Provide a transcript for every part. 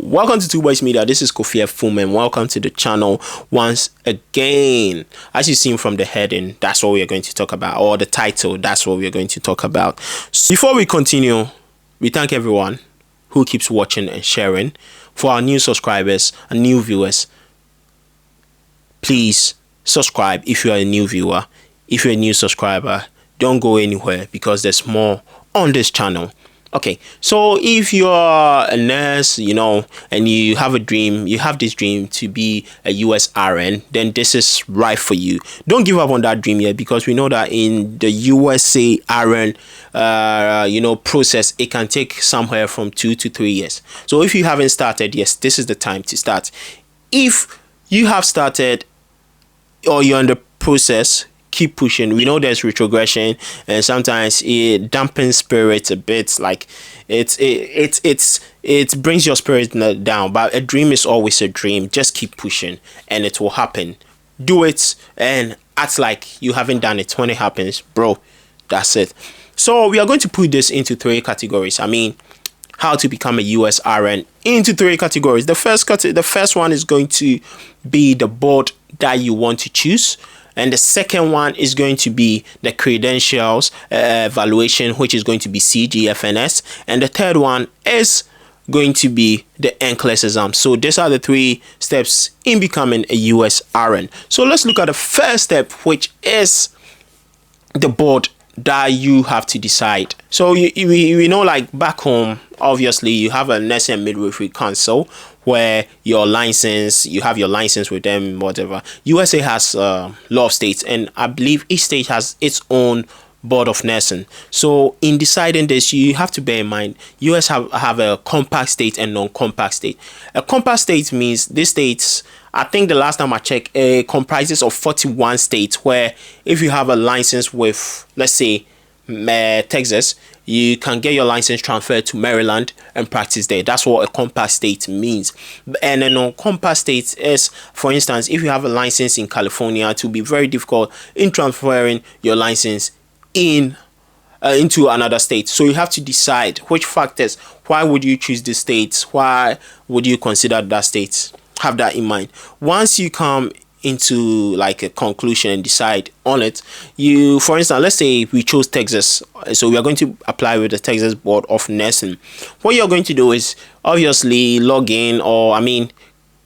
welcome to Two Boys Media. This is Kofi Fum and welcome to the channel once again. As you've seen from the heading, that's what we are going to talk about, or the title, that's what we are going to talk about. So before we continue, we thank everyone who keeps watching and sharing. For our new subscribers and new viewers, please subscribe if you are a new viewer. If you're a new subscriber, don't go anywhere because there's more on this channel. Okay, so if you're a nurse, and you have a dream, you have this dream to be a US RN, then this is right for you. Don't give up on that dream yet, because we know that in the USA RN, process, it can take somewhere from 2 to 3 years. So if you haven't started, yes, this is the time to start. If you have started or you're in the process, keep pushing. We know there's retrogression, and sometimes it dampens spirits a bit. Like it brings your spirit down. But a dream is always a dream. Just keep pushing, and it will happen. Do it and act like you haven't done it. When it happens, bro, that's it. So we are going to put this into 3 categories. How to become a US RN into 3 categories. The first one is going to be the board that you want to choose. And the second one is going to be the credentials evaluation, which is going to be CGFNS. And the third one is going to be the NCLEX exam. So these are the 3 steps in becoming a US RN. So let's look at the first step, which is the board that you have to decide. So we know, like back home, obviously you have a nursing and midwifery council where you have your license with them, whatever. USA has a lot of states, and I believe each state has its own board of nursing. So in deciding this, you have to bear in mind US have a compact state and non-compact state. A compact state means these states, I think the last time I checked, it comprises of 41 states, where if you have a license with, let's say, Texas, you can get your license transferred to Maryland and practice there. That's what a compact state means. And a non-compact state is, for instance, if you have a license in California, it will be very difficult in transferring your license into another state. So you have to decide which factors. Why would you choose the states? Why would you consider that state? Have that in mind. Once you come into like a conclusion and decide on it, for instance, let's say we chose Texas, so we are going to apply with the Texas Board of Nursing. What you're going to do is obviously log in, or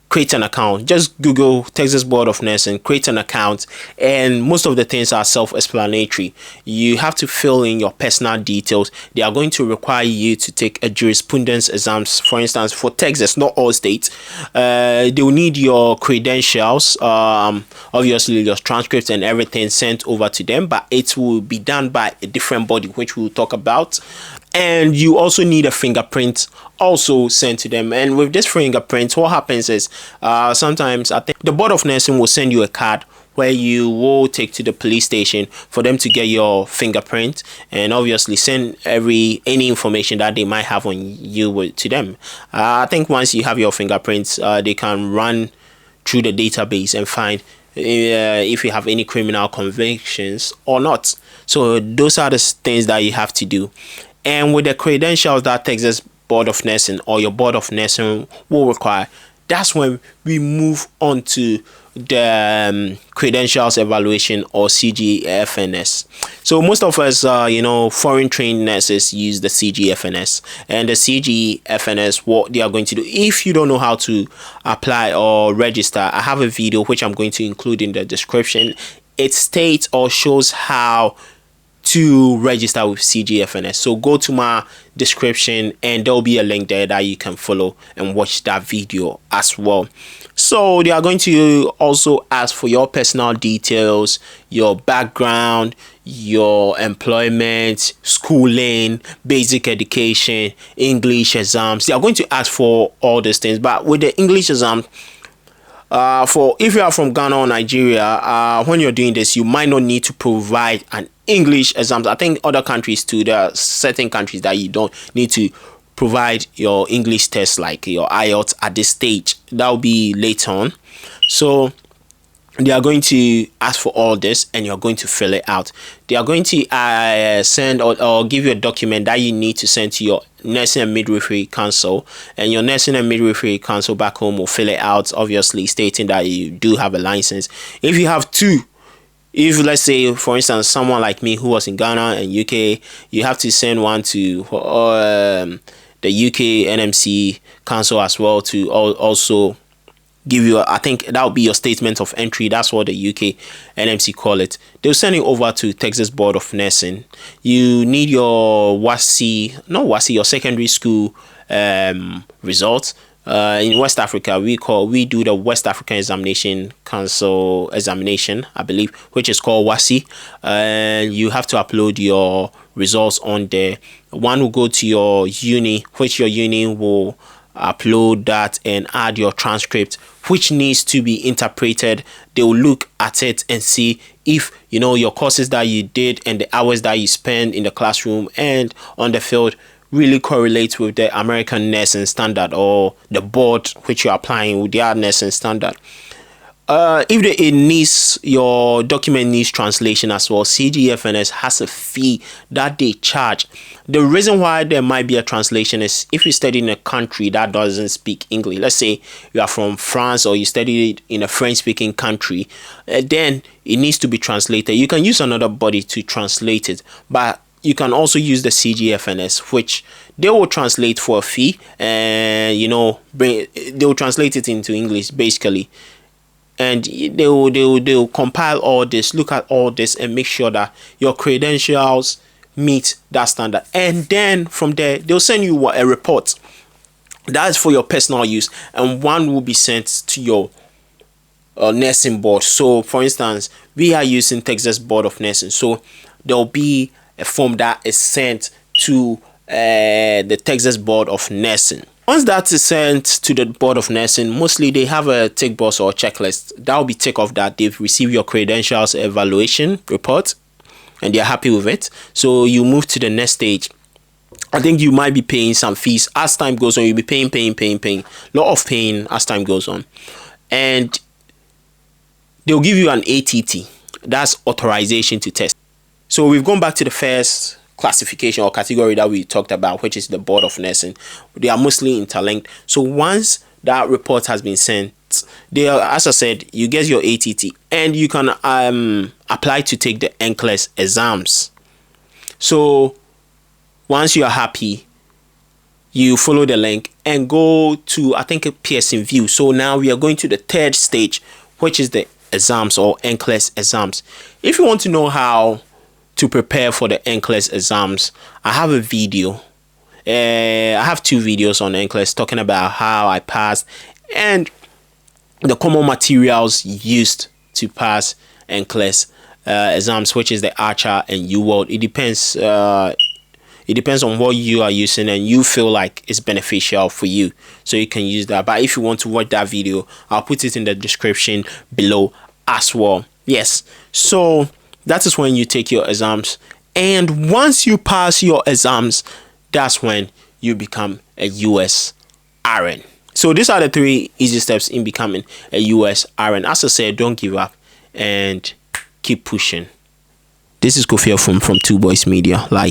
create an account. Just Google Texas Board of Nursing, create an account, and most of the things are self-explanatory. You have to fill in your personal details. They are going to require you to take a jurisprudence exams, for instance, for Texas, not all states. They will need your credentials, obviously your transcripts and everything sent over to them, but it will be done by a different body, which we'll talk about. And you also need a fingerprint also sent to them. And with this fingerprint, what happens is sometimes I think the Board of Nursing will send you a card where you will take to the police station for them to get your fingerprint, and obviously send any information that they might have on you to them. I think once you have your fingerprints, they can run through the database and find if you have any criminal convictions or not. So those are the things that you have to do. And with the credentials that Texas Board of Nursing or your Board of Nursing will require, that's when we move on to the credentials evaluation, or CGFNS. So most of us, foreign trained nurses use the CGFNS. And the CGFNS, what they are going to do, if you don't know how to apply or register, I have a video which I'm going to include in the description. It states or shows how to register with CGFNS. So go to my description and there'll be a link there that you can follow and watch that video as well. So they are going to also ask for your personal details, your background, your employment, schooling, basic education, English exams. They are going to ask for all these things. But with the English exam, for if you are from Ghana or Nigeria, when you're doing this, you might not need to provide an English exams. I think other countries too, there are certain countries that you don't need to provide your English test, like your IELTS, at this stage. That will be later on. So they are going to ask for all this, and you're going to fill it out. They are going to send or give you a document that you need to send to your nursing and midwifery council, and your nursing and midwifery council back home will fill it out, obviously stating that you do have a license. If you have two, if let's say for instance someone like me who was in Ghana and UK, you have to send one to the UK NMC council as well to also give you I think that would be your statement of entry. That's what the UK NMC call it. They'll send it over to Texas Board of Nursing. You need your your secondary school results. In West Africa, we do the West African Examination Council examination, I believe, which is called WASI. And you have to upload your results on there. One will go to your uni, which your uni will upload that and add your transcript, which needs to be interpreted. They will look at it and see if your courses that you did and the hours that you spend in the classroom and on the field really correlates with the American nursing standard, or the board which you're applying with their nursing standard. If your document needs translation as well, CGFNS has a fee that they charge. The reason why there might be a translation is if you study in a country that doesn't speak English. Let's say you are from France or you studied in a French-speaking country, then it needs to be translated. You can use another body to translate it, but you can also use the CGFNS, which they will translate for a fee, and they will translate it into English basically. And they'll compile all this, look at all this, and make sure that your credentials meet that standard. And then from there, they'll send you a report that's for your personal use, and one will be sent to your nursing board. So, for instance, we are using Texas Board of Nursing, so there'll be a form that is sent to the Texas Board of Nursing. Once that is sent to the Board of Nursing, mostly they have a tick box or checklist that will be tick off that they've received your credentials evaluation report and they're happy with it. So you move to the next stage. I think you might be paying some fees as time goes on. You'll be paying. Lot of paying as time goes on, and they'll give you an ATT. That's authorization to test. So we've gone back to the first classification or category that we talked about, which is the Board of Nursing. They are mostly interlinked. So once that report has been sent, as I said, you get your ATT, and you can apply to take the NCLEX exams. So once you are happy, you follow the link and go to, I think, a Pearson View. So now we are going to the third stage, which is the exams or NCLEX exams. If you want to know how to prepare for the NCLEX exams, I have a video. I have two videos on NCLEX talking about how I passed and the common materials used to pass NCLEX exams, which is the Archer and UWorld. It depends. It depends on what you are using and you feel like it's beneficial for you, so you can use that. But if you want to watch that video, I'll put it in the description below as well. Yes, so that is when you take your exams, and once you pass your exams, that's when you become a US RN. So these are the 3 easy steps in becoming a US RN. As I said, don't give up and keep pushing. This is Kofi from Two Boys Media. Like